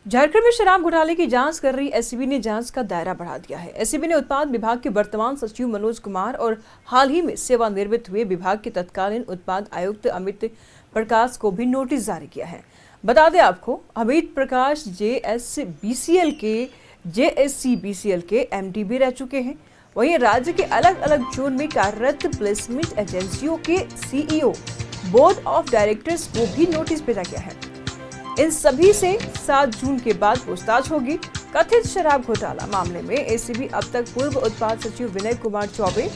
झारखंड में शराब घोटाले की जांच कर रही एसीबी ने जांच का दायरा बढ़ा दिया है। एसीबी ने उत्पाद विभाग के वर्तमान सचिव मनोज कुमार और हाल ही में सेवानिवृत्त हुए विभाग के तत्कालीन उत्पाद आयुक्त अमित प्रकाश को भी नोटिस जारी किया है। बता दें आपको, अमित प्रकाश जेएससीबीसीएल के एमडी भी रह चुके हैं। वहीं राज्य के अलग अलग जोन में कार्यरत प्लेसमेंट एजेंसियों के सीईओ, बोर्ड ऑफ डायरेक्टर्स को भी नोटिस भेजा गया है। इन सभी से 7 जून के बाद पूछताछ होगी। कथित शराब घोटाला मामले में एसीबी अब तक पूर्व उत्पाद सचिव विनय कुमार चौबे,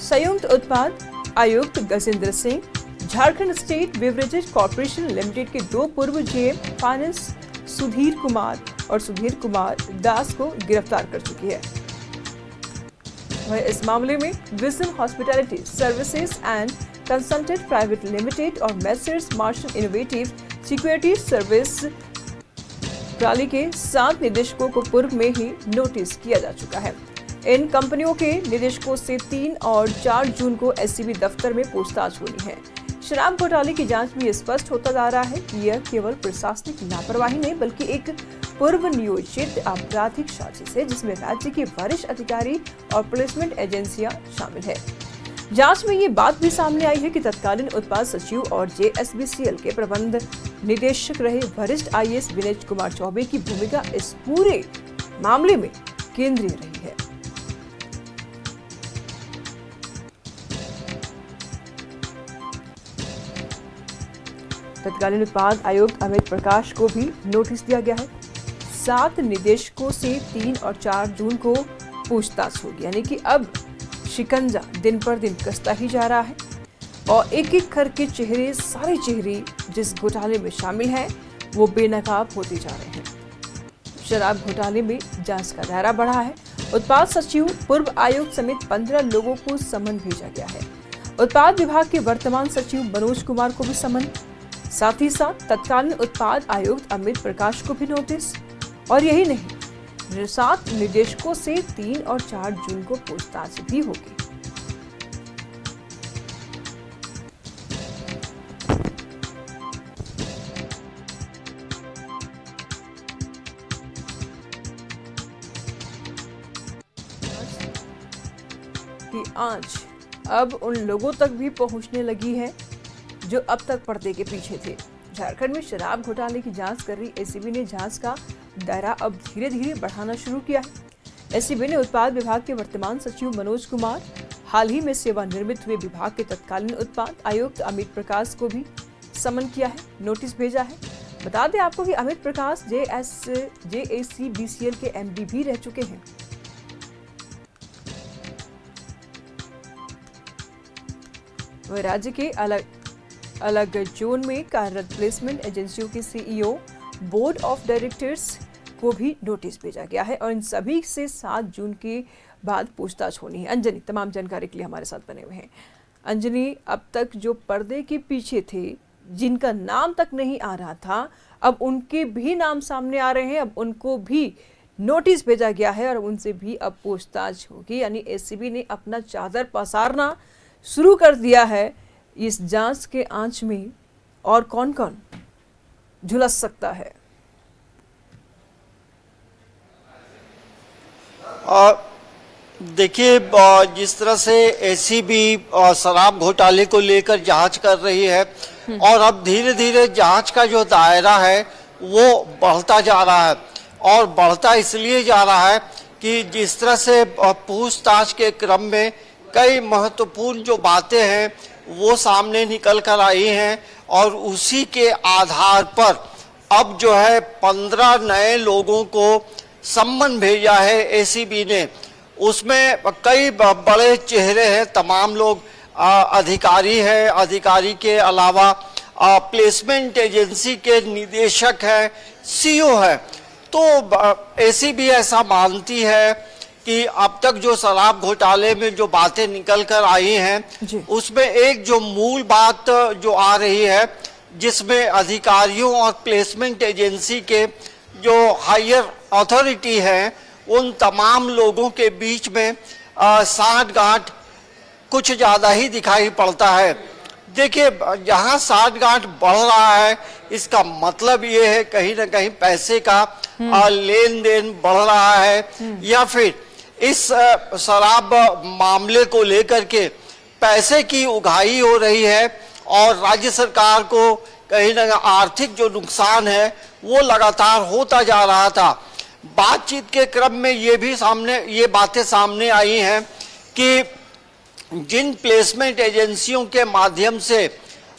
संयुक्त उत्पाद आयुक्त Gajendra Singh, Jharkhand state beverages corporation limited के 2 पूर्व जेएम फाइनेंस सुधीर कुमार और सुधीर कुमार दास को गिरफ्तार कर चुकी है। वह इस मामले में vision hospitality services and consultant private limited और messrs marshal innovative security service प्रणाली के 7 निदेशकों को पूर्व में ही नोटिस किया जा चुका है। इन कंपनियों के निदेशकों से 3 और 4 जून को एसीबी दफ्तर में पूछताछ होनी है। शराब घोटाले की जांच में स्पष्ट होता जा रहा है कि यह केवल प्रशासनिक लापरवाही नहीं बल्कि एक पूर्व नियोजित आपराधिक साजिश है, जिसमें राज्य के वरिष्ठ अधिकारी और प्लेसमेंट एजेंसियां शामिल है। जांच में ये बात भी सामने आई है कि तत्कालीन उत्पाद सचिव और जेएसबीसीएल के प्रबंध निदेशक रहे वरिष्ठ आईएएस विनय कुमार चौबे की भूमिका इस पूरे मामले में केंद्रीय रही है। तत्कालीन उत्पाद आयुक्त अमित प्रकाश को भी नोटिस दिया गया है। 7 निदेशकों से 3 और 4 जून को पूछताछ होगी, यानी कि अब शिकंजा दिन पर दिन कसता ही जा रहा है और एक एक करके सारे चेहरे जिस घोटाले में शामिल हैं वो बेनकाब होते जा रहे हैं। शराब घोटाले में जांच का दायरा बढ़ा है। उत्पाद सचिव, पूर्व आयुक्त समेत 15 लोगों को समन भेजा गया है। उत्पाद विभाग के वर्तमान सचिव मनोज कुमार को भी समन, साथ ही साथ तत्कालीन उत्पाद आयुक्त अमित प्रकाश को भी नोटिस। और यही नहीं, 7 निदेशकों से 3 और 4 जून को पूछताछ भी होगी। कि आज अब उन लोगों तक भी पहुंचने लगी है जो अब तक पर्दे के पीछे थे। झारखंड में शराब घोटाले की जांच कर रही एसीबी ने जांच का दायरा अब धीरे धीरे बढ़ाना शुरू किया है। एसीबी ने उत्पाद विभाग के वर्तमान सचिव मनोज कुमार, हाल ही में सेवानिवृत्त हुए विभाग के तत्कालीन उत्पाद आयुक्त अमित प्रकाश को भी समन किया है, नोटिस भेजा है। बता दें आपको कि अमित प्रकाश जेएससीबीसीएल के एमडी भी रह चुके हैं। वह राज्य के अलग जोन में कार्यरत प्लेसमेंट एजेंसियों के सीईओ, बोर्ड ऑफ डायरेक्टर्स को भी नोटिस भेजा गया है और इन सभी से 7 जून के बाद पूछताछ होनी है। अंजनी तमाम जानकारी के लिए हमारे साथ बने हुए हैं। अंजनी, अब तक जो पर्दे के पीछे थे, जिनका नाम तक नहीं आ रहा था, अब उनके भी नाम सामने आ रहे हैं। अब उनको भी नोटिस भेजा गया है और उनसे भी अब पूछताछ होगी। यानी एसीबी ने अपना चादर पसारना शुरू कर दिया है इस जांच के आंच में। और कौन कौन झुलस सकता है? देखिए, जिस तरह से एसीबी शराब घोटाले को लेकर जांच कर रही है और अब धीरे धीरे जांच का जो दायरा है वो बढ़ता जा रहा है। और बढ़ता इसलिए जा रहा है कि जिस तरह से पूछताछ के क्रम में कई महत्वपूर्ण जो बातें हैं वो सामने निकल कर आई हैं और उसी के आधार पर अब जो है 15 नए लोगों को सम्मन भेजा है एसीबी ने। उसमें कई बड़े चेहरे हैं, तमाम लोग अधिकारी हैं। अधिकारी के अलावा प्लेसमेंट एजेंसी के निदेशक हैं, सीईओ है। तो एसीबी ऐसा मानती है कि अब तक जो शराब घोटाले में जो बातें निकल कर आई हैं उसमें एक जो मूल बात जो आ रही है, जिसमें अधिकारियों और प्लेसमेंट एजेंसी के जो हायर अथॉरिटी है उन तमाम लोगों के बीच में साठ गांठ कुछ ज़्यादा ही दिखाई पड़ता है। देखिए, जहां साठगांठ बढ़ रहा है, इसका मतलब ये है कहीं ना कहीं पैसे का लेन देन बढ़ रहा है, या फिर इस शराब मामले को लेकर के पैसे की उगाही हो रही है और राज्य सरकार को कहीं ना कहीं आर्थिक जो नुकसान है वो लगातार होता जा रहा था। बातचीत के क्रम में ये बातें सामने आई हैं कि जिन प्लेसमेंट एजेंसियों के माध्यम से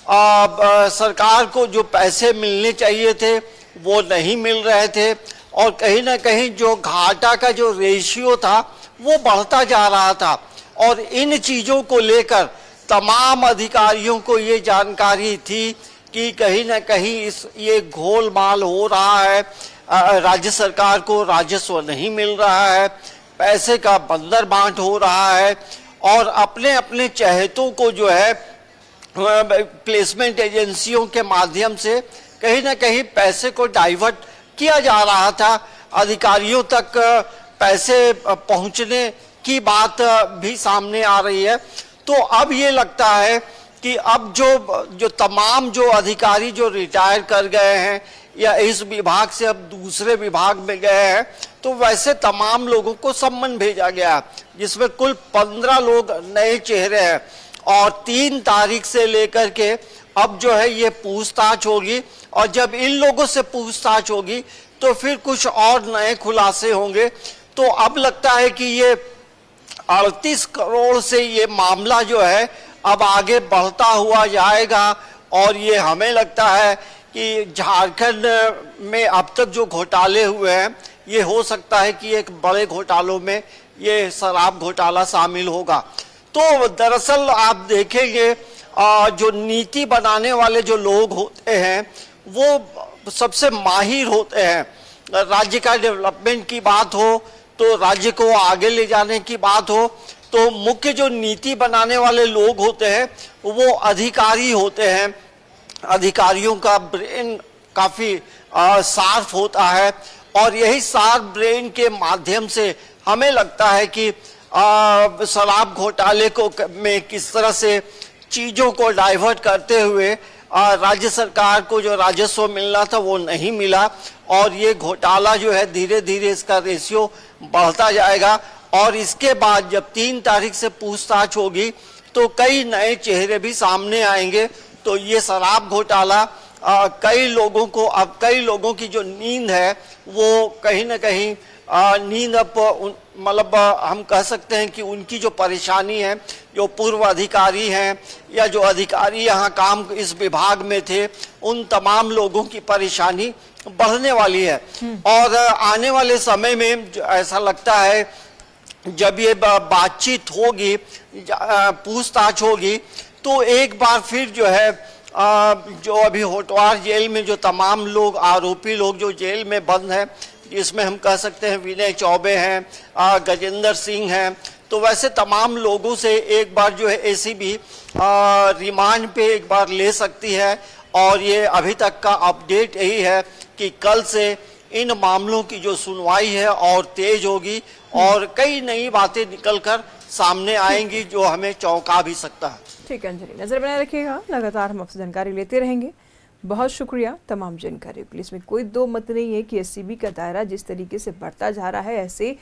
सरकार को जो पैसे मिलने चाहिए थे वो नहीं मिल रहे थे, और कहीं ना कहीं जो घाटा का जो रेशियो था वो बढ़ता जा रहा था। और इन चीज़ों को लेकर तमाम अधिकारियों को ये जानकारी थी कि कहीं ना कहीं ये घोलमाल हो रहा है, राज्य सरकार को राजस्व नहीं मिल रहा है, पैसे का बंदर बांट हो रहा है, और अपने अपने चहेतों को जो है प्लेसमेंट एजेंसियों के माध्यम से कहीं ना कहीं पैसे को डाइवर्ट किया जा रहा था। अधिकारियों तक पैसे पहुंचने की बात भी सामने आ रही है। तो अब ये लगता है कि अब जो तमाम जो अधिकारी जो रिटायर कर गए हैं या इस विभाग से अब दूसरे विभाग में गए हैं, तो वैसे तमाम लोगों को सम्मन भेजा गया, जिसमें कुल 15 लोग नए चेहरे हैं। और 3 तारीख से लेकर के अब जो है ये पूछताछ होगी, और जब इन लोगों से पूछताछ होगी तो फिर कुछ और नए खुलासे होंगे। तो अब लगता है कि ये 38 करोड़ से ये मामला जो है अब आगे बढ़ता हुआ जाएगा, और ये हमें लगता है कि झारखंड में अब तक जो घोटाले हुए हैं ये हो सकता है कि एक बड़े घोटालों में ये शराब घोटाला शामिल होगा। तो दरअसल आप देखेंगे जो नीति बनाने वाले जो लोग होते हैं वो सबसे माहिर होते हैं। राज्य का डेवलपमेंट की बात हो, तो राज्य को आगे ले जाने की बात हो, तो मुख्य जो नीति बनाने वाले लोग होते हैं वो अधिकारी होते हैं। अधिकारियों का ब्रेन काफ़ी शार्प होता है, और यही शार्प ब्रेन के माध्यम से हमें लगता है कि शराब घोटाले को में किस तरह से चीज़ों को डाइवर्ट करते हुए राज्य सरकार को जो राजस्व मिलना था वो नहीं मिला, और ये घोटाला जो है धीरे धीरे इसका रेशियो बढ़ता जाएगा। और इसके बाद जब 3 तारीख से पूछताछ होगी तो कई नए चेहरे भी सामने आएंगे। तो ये शराब घोटाला कई लोगों की जो नींद है वो कहीं ना कहीं नींद मतलब हम कह सकते हैं कि उनकी जो परेशानी है, जो पूर्व अधिकारी हैं या जो अधिकारी यहाँ काम इस विभाग में थे, उन तमाम लोगों की परेशानी बढ़ने वाली है। और आने वाले समय में ऐसा लगता है जब ये बातचीत होगी, पूछताछ होगी, तो एक बार फिर जो है जो अभी होटवार जेल में जो तमाम लोग आरोपी लोग जो जेल में बंद हैं, इसमें हम कह सकते हैं विनय चौबे हैं, गजेंद्र सिंह हैं, तो वैसे तमाम लोगों से एक बार जो है एसीबी रिमांड पे एक बार ले सकती है। और ये अभी तक का अपडेट यही है कि कल से इन मामलों की जो सुनवाई है और तेज होगी, और कई नई बातें निकलकर सामने आएंगी जो हमें चौंका भी सकता है। ठीक है अंजलि, नजर बनाए रखिएगा, लगातार हम आपसे जानकारी लेते रहेंगे। बहुत शुक्रिया तमाम जानकारी के लिए। इसमें कोई दो मत नहीं है कि एसीबी का दायरा जिस तरीके से बढ़ता जा रहा है, ऐसे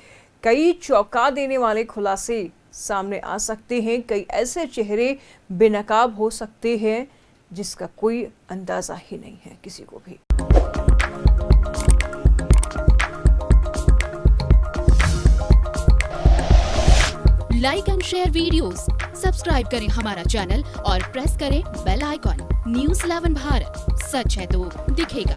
कई चौंका देने वाले खुलासे सामने आ सकते हैं, कई ऐसे चेहरे बेनकाब हो सकते हैं जिसका कोई अंदाजा ही नहीं है किसी को भी। Like and share videos, subscribe करें हमारा चैनल और प्रेस करें बेल आइकॉन। न्यूज़ 11 भारत, सच है तो दिखेगा।